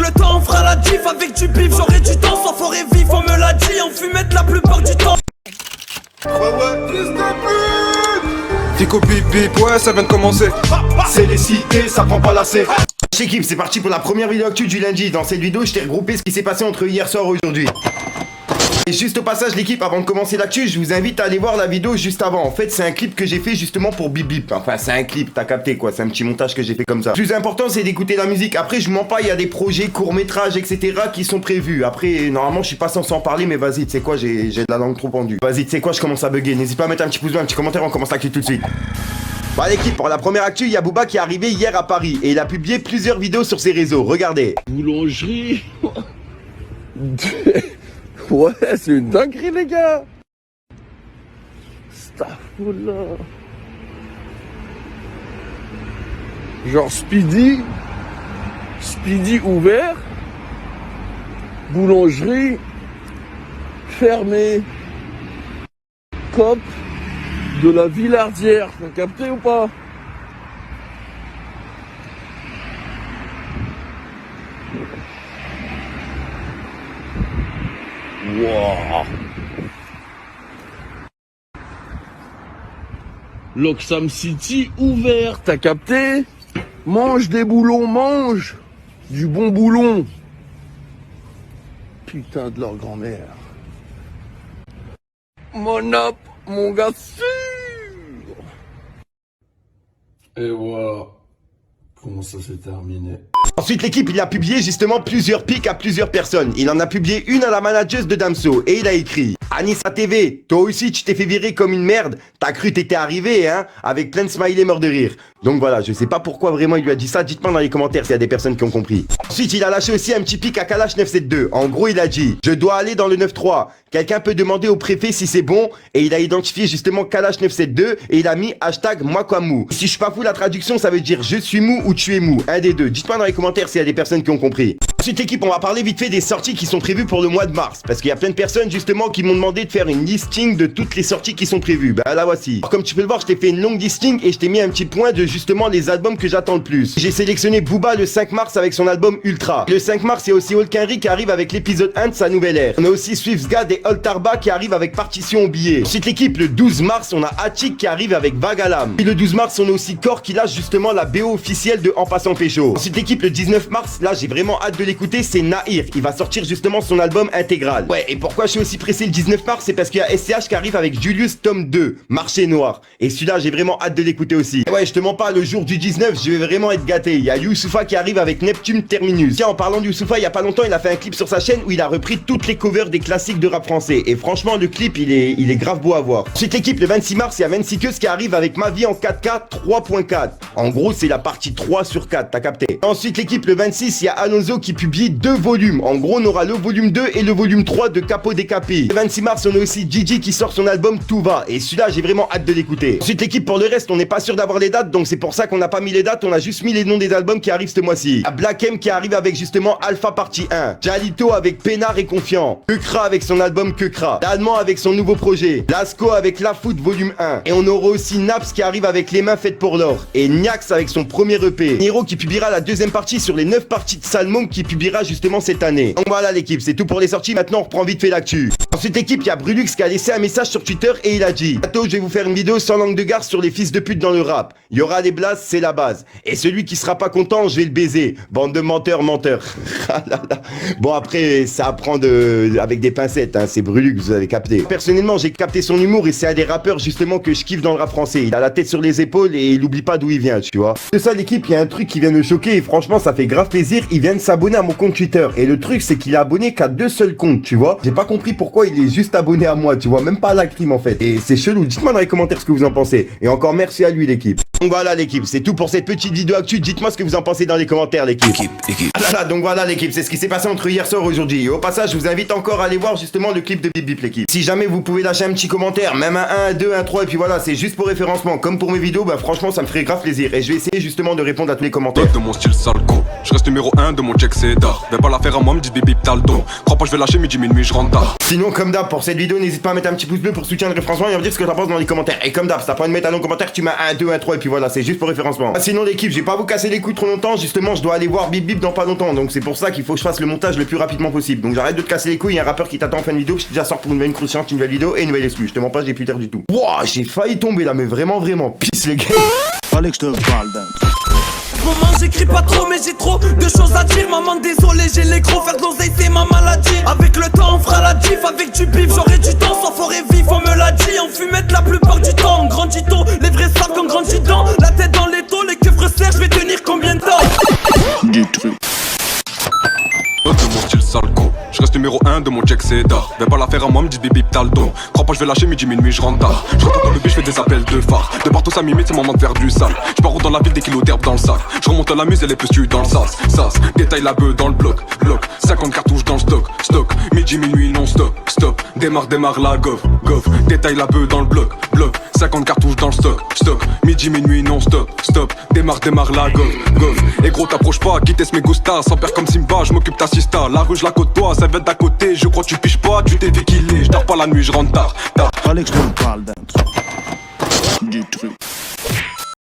le temps on fera la diff. Avec du bif j'aurai du temps sans forêt vif. On me l'a dit, on fumette la plupart du temps. Fico bip bip, ouais ça vient de commencer. C'est les cités, ça prend pas la C. L'équipe, c'est parti pour la première vidéo actu du lundi. Dans cette vidéo, je t'ai regroupé ce qui s'est passé entre hier soir et aujourd'hui. Et juste au passage l'équipe, avant de commencer l'actu, je vous invite à aller voir la vidéo juste avant. En fait c'est un clip que j'ai fait justement pour Bip Bip. Enfin c'est un clip, t'as capté quoi, c'est un petit montage que j'ai fait comme ça. Le plus important c'est d'écouter la musique. Après je mens pas, il y a des projets, courts-métrages, etc. qui sont prévus. Après normalement je suis pas censé en parler, mais vas-y, tu sais quoi, j'ai de la langue trop pendue. Vas-y, tu sais quoi, je commence à bugger. N'hésite pas à mettre un petit pouce bleu, un petit commentaire, on commence l'actu tout de suite. Bah l'équipe, pour la première actu, il y a Booba qui est arrivé hier à Paris et il a publié plusieurs vidéos sur ses réseaux, regardez. Boulangerie. Ouais, c'est une dinguerie les gars. Staffoulah. Genre Speedy ouvert, boulangerie fermée, cop de la Villardière, t'as capté ou pas? Wow. L'Oxfam City ouvert, t'as capté? Mange des boulons, mange du bon boulon. Putain de leur grand-mère. Monop, mon gars sûr. Et voilà comment ça s'est terminé. Ensuite l'équipe il a publié justement plusieurs pics à plusieurs personnes. Il en a publié une à la manageuse de Damso et il a écrit: Anissa TV, toi aussi tu t'es fait virer comme une merde, t'as cru t'étais arrivé hein, avec plein de smiley mort de rire. Donc voilà, je sais pas pourquoi vraiment il lui a dit ça, dites-moi dans les commentaires s'il y a des personnes qui ont compris. Ensuite il a lâché aussi un petit pic à Kalash 972. En gros il a dit: je dois aller dans le 9-3, quelqu'un peut demander au préfet si c'est bon. Et il a identifié justement Kalash 972 et il a mis hashtag moi quoi mou. Si je suis pas fou, la traduction ça veut dire je suis mou ou tu es mou, un des deux. Dites-moi dans les commentaires s'il y a des personnes qui ont compris. Ensuite l'équipe, on va parler vite fait des sorties qui sont prévues pour le mois de mars. Parce qu'il y a plein de personnes justement qui m'ont demandé de faire une listing de toutes les sorties qui sont prévues. Bah la voici. Alors, comme tu peux le voir, je t'ai fait une longue listing et je t'ai mis un petit point de justement les albums que j'attends le plus. J'ai sélectionné Booba le 5 mars avec son album Ultra. Le 5 mars, il y a aussi Olkinry qui arrive avec l'épisode 1 de sa nouvelle ère. On a aussi Swiftsgad et Oltarba qui arrivent avec Partition au billet. Ensuite l'équipe, le 12 mars, on a Attic qui arrive avec Vagalam. Puis le 12 mars, on a aussi Core qui lâche justement la BO officielle de En passant pécho. Ensuite l'équipe, le 19 mars, là j'ai vraiment hâte de l'écouter, c'est Nahir. Il va sortir justement son album intégral. Ouais, et pourquoi je suis aussi pressé le 19 mars, c'est parce qu'il y a SCH qui arrive avec Julius tome 2, Marché Noir. Et celui-là, j'ai vraiment hâte de l'écouter aussi. Et ouais, je te mens pas, le jour du 19, je vais vraiment être gâté. Il y a Youssoupha qui arrive avec Neptune Terminus. Tiens, en parlant de Youssoupha, il y a pas longtemps, il a fait un clip sur sa chaîne où il a repris toutes les covers des classiques de rap français. Et franchement, le clip, il est grave beau à voir. Ensuite, l'équipe, le 26 mars, il y a 26 Keus qui arrive avec Ma vie en 4K 3.4. En gros, c'est la partie 3 sur 4, t'as capté. Ensuite, l'équipe, le 26, il y a Anozo qui publie 2 volumes. En gros, on aura le volume 2 et le volume 3 de Capo Décapé. Le 26 mars, on a aussi Gigi qui sort son album Tout va. Et celui-là, j'ai vraiment hâte de l'écouter. Ensuite, l'équipe, pour le reste, on n'est pas sûr d'avoir les dates. Donc, c'est pour ça qu'on n'a pas mis les dates. On a juste mis les noms des albums qui arrivent ce mois-ci. Il y a Black M qui arrive avec justement Alpha Partie 1. Jalito avec Pénard et Confiant. Kekra avec son album Kekra. L'Allemand avec son nouveau projet. Lasco avec La Foot volume 1. Et on aura aussi Naps qui arrive avec Les mains faites pour l'or. Et Niax avec son premier EP. Niro qui publiera la deuxième partie sur les 9 parties de Salmon qui publiera justement cette année. Donc voilà l'équipe, c'est tout pour les sorties. Maintenant on reprend vite fait l'actu. Ensuite l'équipe, il y a Brulux qui a laissé un message sur Twitter et il a dit: bientôt je vais vous faire une vidéo sans langue de garde sur les fils de pute dans le rap. Il y aura des blasts, c'est la base. Et celui qui sera pas content, je vais le baiser. Bande de menteurs. Bon après ça apprend avec des pincettes, hein. C'est Brulux, vous avez capté. Personnellement j'ai capté son humour et c'est un des rappeurs justement que je kiffe dans le rap français. Il a la tête sur les épaules et il oublie pas d'où il vient, tu vois. C'est ça l'équipe, il y a un truc qui vient me choquer et franchement ça fait grave plaisir. Il vient de s'abonner à mon compte Twitter. Et le truc c'est qu'il est abonné qu'à 2 seuls comptes, tu vois. J'ai pas compris pourquoi il est juste abonné à moi, tu vois, même pas à la crime en fait. Et c'est chelou, dites-moi dans les commentaires ce que vous en pensez. Et encore merci à lui l'équipe. Donc voilà l'équipe, c'est tout pour cette petite vidéo actu. Dites-moi ce que vous en pensez dans les commentaires l'équipe. Ah là là, donc voilà l'équipe, c'est ce qui s'est passé entre hier soir et aujourd'hui. Et au passage, je vous invite encore à aller voir justement le clip de Bip Bip l'équipe. Si jamais vous pouvez lâcher un petit commentaire, même un 1, un 2, un 3 et puis voilà, c'est juste pour référencement. Comme pour mes vidéos, bah franchement ça me ferait grave plaisir. Et je vais essayer justement de répondre à tous les commentaires. De mon style sale con, je reste numéro 1 de mon check c'est d'art. Vais pas la faire à moi, me dis Bip Bip t'as le don. Crois pas je vais lâcher midi minuit je rentre tard. Sinon comme d'hab pour cette vidéo, n'hésite pas à mettre un petit pouce bleu pour soutenir le référencement et à me dire ce que t'en penses dans les commentaires. Et comme d'hab, si t'as pas envie de mettre un long commentaire, tu mets un 2, un 3 et puis voilà. voilà, c'est juste pour référencement. Ah, sinon l'équipe, j'ai pas à vous casser les couilles trop longtemps, justement je dois aller voir Bip Bip dans pas longtemps, donc c'est pour ça qu'il faut que je fasse le montage le plus rapidement possible. Donc j'arrête de te casser les couilles, il y a un rappeur qui t'attend en fin de vidéo, je te déjà sors pour une nouvelle croustillante, une nouvelle vidéo et une nouvelle excuse. Je te mens pas, j'ai plus d'air du tout. Wouah, j'ai failli tomber là, mais vraiment, pisse les gars. Fallait que je te parle d'un truc. En ce moment j'écris pas trop mais j'ai trop de choses à dire. Maman désolé j'ai les gros, faire de l'oseille c'est ma maladie. Avec le temps on fera la diff, avec du bif j'aurai du temps. Sans forêt vif on me l'a dit, on fumette la plupart du temps. On grandit tôt, les vrais savent qu'on grandit dans la tête dans les taux, les keufs resserrent, je vais tenir combien de temps? Du truc. De mon style sale con, je reste numéro 1 de mon check c'est d'art. Viens pas la faire à moi, me dis bébé t'as le don. Crois pas je vais lâcher midi minuit je rentre tard. Je retourne dans le but, je fais des appels de phare. De partout ça m'imite, c'est moment de faire du sale. Je pars dans la ville, des kilos d'herbe dans le sac. Je remonte à la muse, elle est plus tu dans le sas. Sas, détaille la bœuf dans le bloc. 50 cartouches dans le stock. Midi minuit non stop. Démarre la gov. Détaille la bœuf dans le bloc. 50 cartouches dans le stock. Midi minuit non stop. Démarre la gov. Et gros t'approches pas, quitte ce mégosta. Sans père comme Simba, je m'occupe t'assista. La rue je la côte toi, ça va d'à côté. Je crois que tu piches pas, tu t'es fait killer. Je dors pas la nuit, je rentre tard. Fallait que je te parle d'un truc. Du truc.